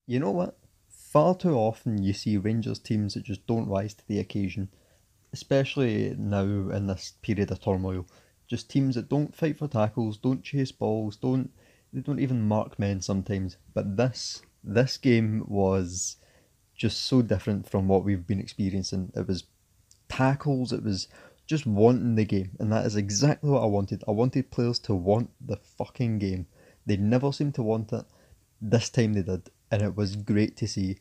You know what? Far too often you see Rangers teams that just don't rise to the occasion, especially now in this period of turmoil. Just teams that don't fight for tackles, don't chase balls, they don't even mark men sometimes. But this game was just so different from what we've been experiencing. It was tackles, it was just wanting the game, and that is exactly what I wanted. I wanted players to want the fucking game. They never seemed to want it. This time they did, and it was great to see.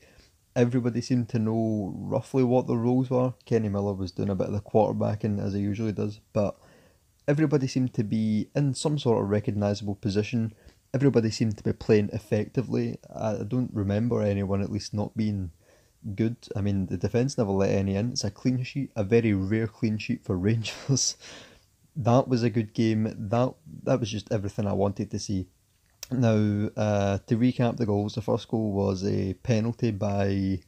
Everybody seemed to know roughly what the roles were. Kenny Miller was doing a bit of the quarterbacking as he usually does, but everybody seemed to be in some sort of recognisable position. Everybody seemed to be playing effectively. I don't remember anyone at least not being good. I mean, the defence never let any in. It's a clean sheet, a very rare clean sheet for Rangers. That was a good game. That was just everything I wanted to see. Now, to recap the goals, the first goal was a penalty by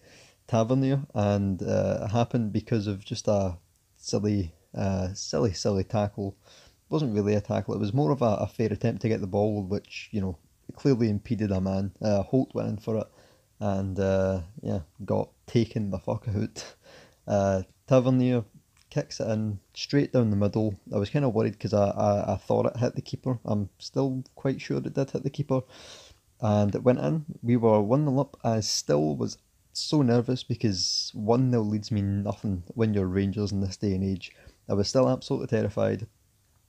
Tavernier, and it happened because of just a silly tackle. It wasn't really a tackle. It was more of a fair attempt to get the ball, which clearly impeded a man. Holt went in for it, and yeah, got taken the fuck out. Tavernier kicks it in straight down the middle. I was kind of worried because I thought it hit the keeper. I'm still quite sure it did hit the keeper, and it went in. We were 1-0 up. I still was so nervous because 1-0 leads me nothing when you're Rangers in this day and age. I was still absolutely terrified,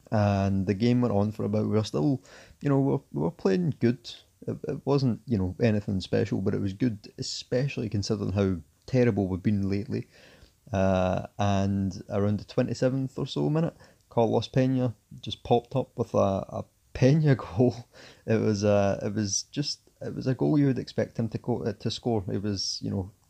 and the game went on for about. We were still, we were playing good. It wasn't, anything special, but it was good, especially considering how terrible we've been lately. And around the 27th or so minute, Carlos Pena just popped up with a Pena goal. It was a goal you would expect him to score. It was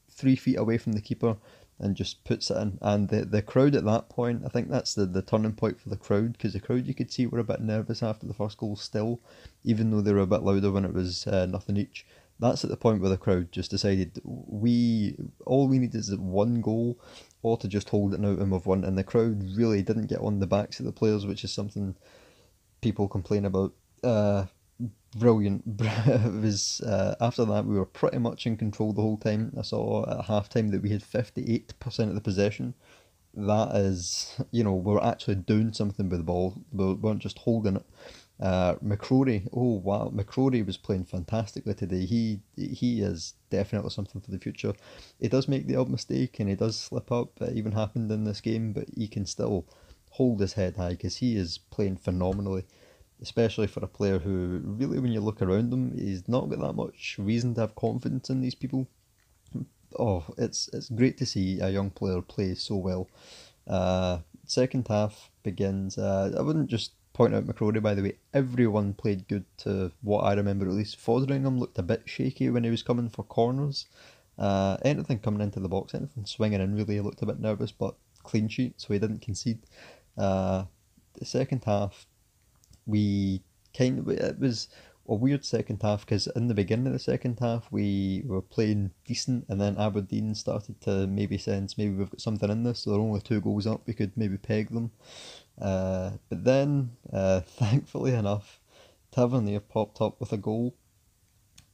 3 feet away from the keeper and just puts it in. And the crowd at that point, I think that's the turning point for the crowd, because the crowd, you could see, were a bit nervous after the first goal still, even though they were a bit louder when it was nothing each. That's at the point where the crowd just decided we all we need is one goal, or to just hold it out and we've won. And the crowd really didn't get on the backs of the players, which is something people complain about. Uh, Brilliant. It was after that we were pretty much in control the whole time. I saw at half time that we had 58% of the possession. That is, we were actually doing something with the ball. We weren't just holding it. McCrory, oh wow, McCrory was playing fantastically today. He is definitely something for the future. He does make the odd mistake and he does slip up. It even happened in this game, but he can still hold his head high because he is playing phenomenally, especially for a player who really, when you look around him, he's not got that much reason to have confidence in these people. Oh, it's great to see a young player play so well. Second half begins. I wouldn't just point out McCrory, by the way. Everyone played good to what I remember, at least. Fotheringham looked a bit shaky when he was coming for corners. Anything coming into the box, anything swinging in, really, he looked a bit nervous, but clean sheet, so he didn't concede. Uh, the second half, we it was a weird second half because in the beginning of the second half we were playing decent, and then Aberdeen started to maybe sense maybe we've got something in this, so they're only 2 goals up, we could maybe peg them. But then, thankfully enough, Tavernier popped up with a goal.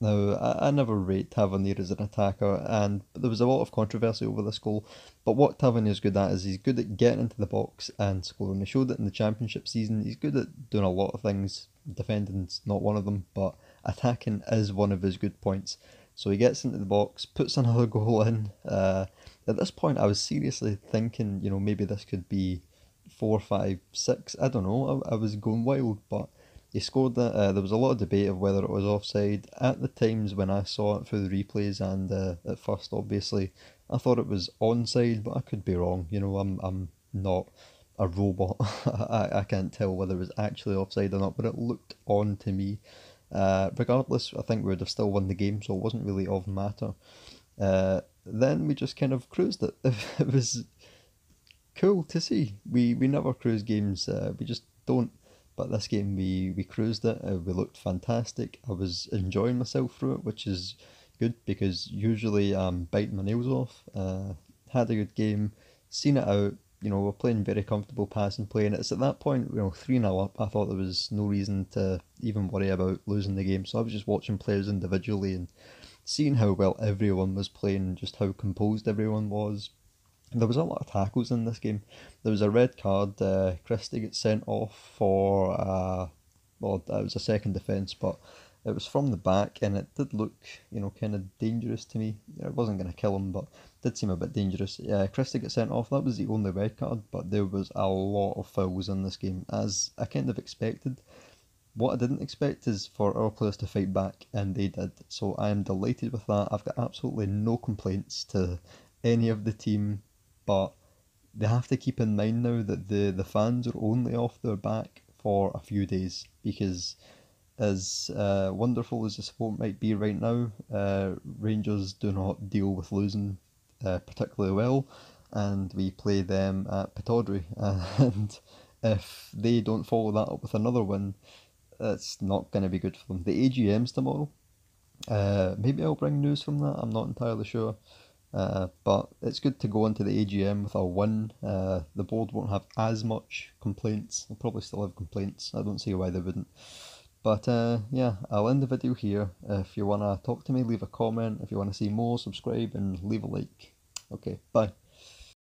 Now, I never rate Tavernier as an attacker, and there was a lot of controversy over this goal. But what Tavernier's good at is he's good at getting into the box and scoring. He showed it in the championship season. He's good at doing a lot of things. Defending's not one of them, but attacking is one of his good points. So he gets into the box, puts another goal in. At this point, I was seriously thinking, maybe this could be 4, 5, 6. I don't know. I was going wild, but he scored that. There was a lot of debate of whether it was offside. At the times when I saw it through the replays, and at first, obviously, I thought it was onside, but I could be wrong. I'm not a robot. I can't tell whether it was actually offside or not, but it looked on to me. Regardless, I think we would have still won the game, so it wasn't really of matter. Then we just kind of cruised it. It was cool to see. We never cruise games. We just don't. But this game we cruised it. We looked fantastic. I was enjoying myself through it, which is good because usually I'm biting my nails off. Had a good game, seen it out. We're playing very comfortable passing play, and it's at that point, 3-0 up. I thought there was no reason to even worry about losing the game. So I was just watching players individually and seeing how well everyone was playing, just how composed everyone was. There was a lot of tackles in this game. There was a red card. Christie gets sent off for, well, it was a second defence, but it was from the back, and it did look, kind of dangerous to me. It wasn't going to kill him, but it did seem a bit dangerous. Yeah, Christie gets sent off. That was the only red card, but there was a lot of fouls in this game, as I kind of expected. What I didn't expect is for our players to fight back, and they did. So I am delighted with that. I've got absolutely no complaints to any of the team, but they have to keep in mind now that the fans are only off their back for a few days, because as wonderful as the support might be right now, Rangers do not deal with losing particularly well, and we play them at Pittodrie, and if they don't follow that up with another win, it's not going to be good for them. The AGM's tomorrow. Maybe I'll bring news from that. I'm not entirely sure. But it's good to go into the AGM with a win. The board won't have as much complaints. They'll probably still have complaints. I don't see why they wouldn't. But yeah, I'll end the video here. If you want to talk to me, leave a comment. If you want to see more, subscribe and leave a like. Okay, bye.